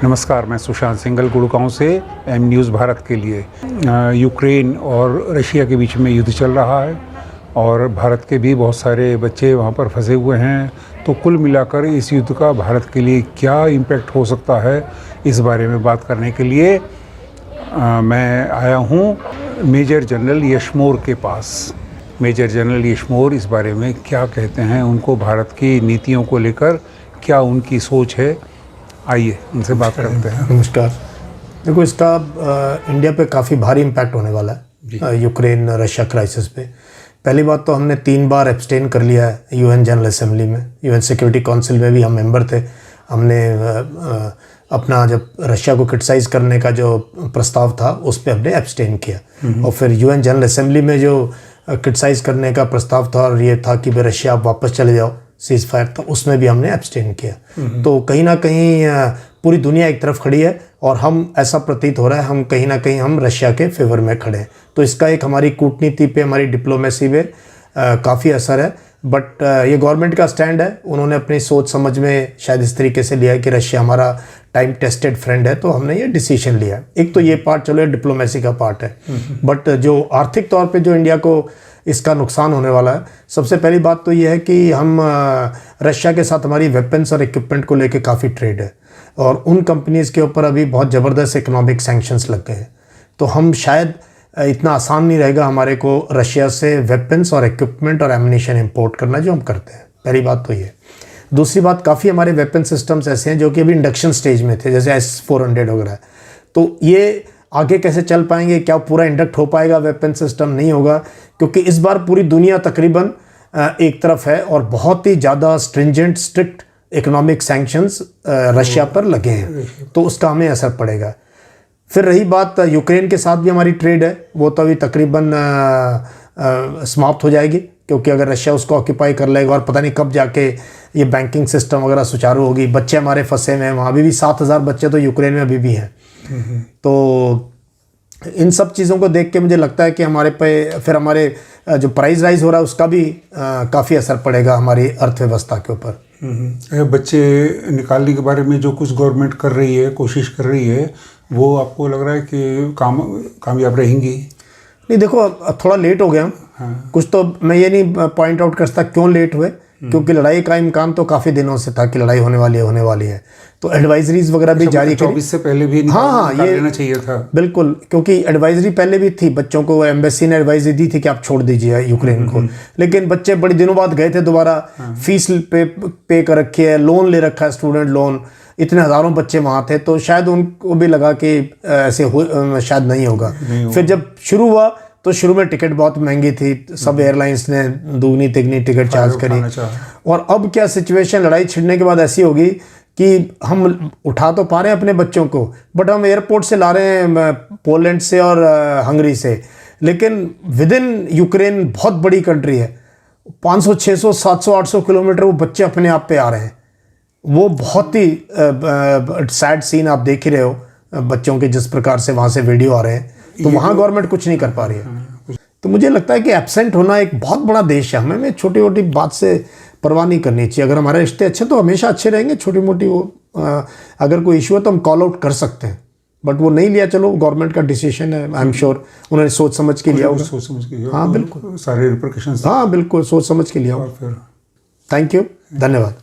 नमस्कार, मैं सुशांत सिंघल गुड़गांव से एम न्यूज़ भारत के लिए। यूक्रेन और रशिया के बीच में युद्ध चल रहा है और भारत के भी बहुत सारे बच्चे वहाँ पर फंसे हुए हैं। तो कुल मिलाकर इस युद्ध का भारत के लिए क्या इम्पैक्ट हो सकता है, इस बारे में बात करने के लिए मैं आया हूँ मेजर जनरल यशमोर के पास। मेजर जनरल यशमोर इस बारे में क्या कहते हैं, उनको भारत की नीतियों को लेकर क्या उनकी सोच है, आइए उनसे बात करते हैं। नमस्कार। देखो, इसका इंडिया पे काफ़ी भारी इम्पैक्ट होने वाला है यूक्रेन रशिया क्राइसिस पे। पहली बात तो हमने 3 बार एब्सटेन कर लिया है यूएन जनरल असेंबली में, यूएन सिक्योरिटी काउंसिल में भी हम मेंबर थे। हमने अपना जब रशिया को क्रिटिसाइज़ करने का जो प्रस्ताव था उस पर हमने एब्सटेन किया, और फिर यूएन जनरल असेंबली में जो क्रिटिसाइज़ करने का प्रस्ताव था और ये था कि भाई रशिया आप वापस चले जाओ, सीज़ फायर था, उसमें भी हमने एब्सटेन किया। तो कहीं ना कहीं पूरी दुनिया एक तरफ खड़ी है और हम, ऐसा प्रतीत हो रहा है, हम कहीं ना कहीं हम रशिया के फेवर में खड़े हैं। तो इसका एक हमारी कूटनीति पे, हमारी डिप्लोमेसी पे काफ़ी असर है। बट ये गवर्नमेंट का स्टैंड है, उन्होंने अपनी सोच समझ में शायद इस तरीके से लिया है कि रशिया हमारा टाइम टेस्टेड फ्रेंड है, तो हमने ये डिसीजन लिया। एक तो ये पार्ट, चलो, डिप्लोमेसी का पार्ट है। बट जो आर्थिक तौर पे जो इंडिया को इसका नुकसान होने वाला है, सबसे पहली बात तो ये है कि हम रशिया के साथ हमारी वेपन्स और इक्विपमेंट को लेके काफ़ी ट्रेड है और उन कंपनीज़ के ऊपर अभी बहुत ज़बरदस्त इकोनॉमिक सैंक्शंस लग गए हैं। तो हम शायद इतना आसान नहीं रहेगा हमारे को रशिया से वेपन्स और इक्विपमेंट और एमुनिशन इंपोर्ट करना, जो हम करते हैं। पहली बात तो ये। दूसरी बात, काफ़ी हमारे वेपन सिस्टम्स ऐसे हैं जो कि अभी इंडक्शन स्टेज में थे, जैसे S-400 वगैरह। तो ये आगे कैसे चल पाएंगे, क्या पूरा इंडक्ट हो पाएगा वेपन सिस्टम? नहीं होगा, क्योंकि इस बार पूरी दुनिया तकरीबन एक तरफ है और बहुत ही ज़्यादा stringent, strict economic sanctions Russia पर लगे हैं, तो उसका हमें असर पड़ेगा। फिर रही बात, यूक्रेन के साथ भी हमारी ट्रेड है, वो तो अभी तकरीबन समाप्त हो जाएगी, क्योंकि अगर रशिया उसको ऑक्यूपाई कर लेगा और पता नहीं कब जाके ये बैंकिंग सिस्टम वगैरह सुचारू होगी। बच्चे हमारे फंसे हुए हैं वहाँ भी 7,000 बच्चे तो यूक्रेन में अभी भी हैं। तो इन सब चीज़ों को देख के मुझे लगता है कि हमारे पे फिर हमारे जो प्राइस राइज हो रहा है उसका भी काफ़ी असर पड़ेगा हमारी अर्थव्यवस्था के ऊपर। बच्चे निकालने के बारे में जो कुछ गवर्नमेंट कर रही है, कोशिश कर रही है, वो आपको लग रहा है कि कामयाब रहेंगी? नहीं, देखो, अब थोड़ा लेट हो गया हम। हाँ। कुछ तो मैं ये नहीं पॉइंट आउट कर सकता क्यों लेट हुए, क्योंकि लड़ाई का इम्कान तो काफ़ी दिनों से था कि लड़ाई होने वाली है। तो एडवाइजरीज वगैरह भी जारी करी। 24 से पहले भी हाँ, ये लेना चाहिए था। बिल्कुल, क्योंकि एडवाइजरी पहले भी थी, बच्चों को एम्बेसी ने एडवाइजरी दी थी कि आप छोड़ दीजिए यूक्रेन को। लेकिन बच्चे बड़ी दिनों बाद गए थे दोबारा। फीस पे कर रखी है, लोन ले रखा है, स्टूडेंट लोन, इतने हज़ारों बच्चे वहाँ थे, तो शायद उनको भी लगा कि ऐसे शायद नहीं होगा। फिर जब शुरू हुआ तो शुरू में टिकट बहुत महंगी थी, सब एयरलाइंस ने दुगनी तिगनी टिकट चार्ज करी। और अब क्या सिचुएशन, लड़ाई छिड़ने के बाद ऐसी होगी कि हम उठा तो पा रहे हैं अपने बच्चों को, बट हम एयरपोर्ट से ला रहे हैं, पोलैंड से और हंगरी से, लेकिन विद इन यूक्रेन बहुत बड़ी कंट्री है, 500, 600, 700, 800 किलोमीटर वो बच्चे अपने आप पे आ रहे हैं। वो बहुत ही सैड सीन आप देख ही रहे हो, बच्चों के जिस प्रकार से वहाँ से वीडियो आ रहे हैं। तो वहाँ गवर्नमेंट कुछ नहीं कर पा रही है। तो मुझे लगता है कि एब्सेंट होना एक बहुत बड़ा देश है, हमें छोटी मोटी बात से परवाह नहीं करनी चाहिए। अगर हमारे रिश्ते अच्छे तो हमेशा अच्छे रहेंगे, छोटी मोटी वो अगर कोई इशू है तो हम कॉल आउट कर सकते हैं, बट वो नहीं लिया। चलो, गवर्नमेंट का डिसीजन है, आई एम श्योर उन्होंने सोच समझ के लिया होगा। सोच समझ के, हाँ बिल्कुल, सारे रिपरकशंस, हाँ बिल्कुल सोच समझ के लिया होगा। फिर थैंक यू, धन्यवाद।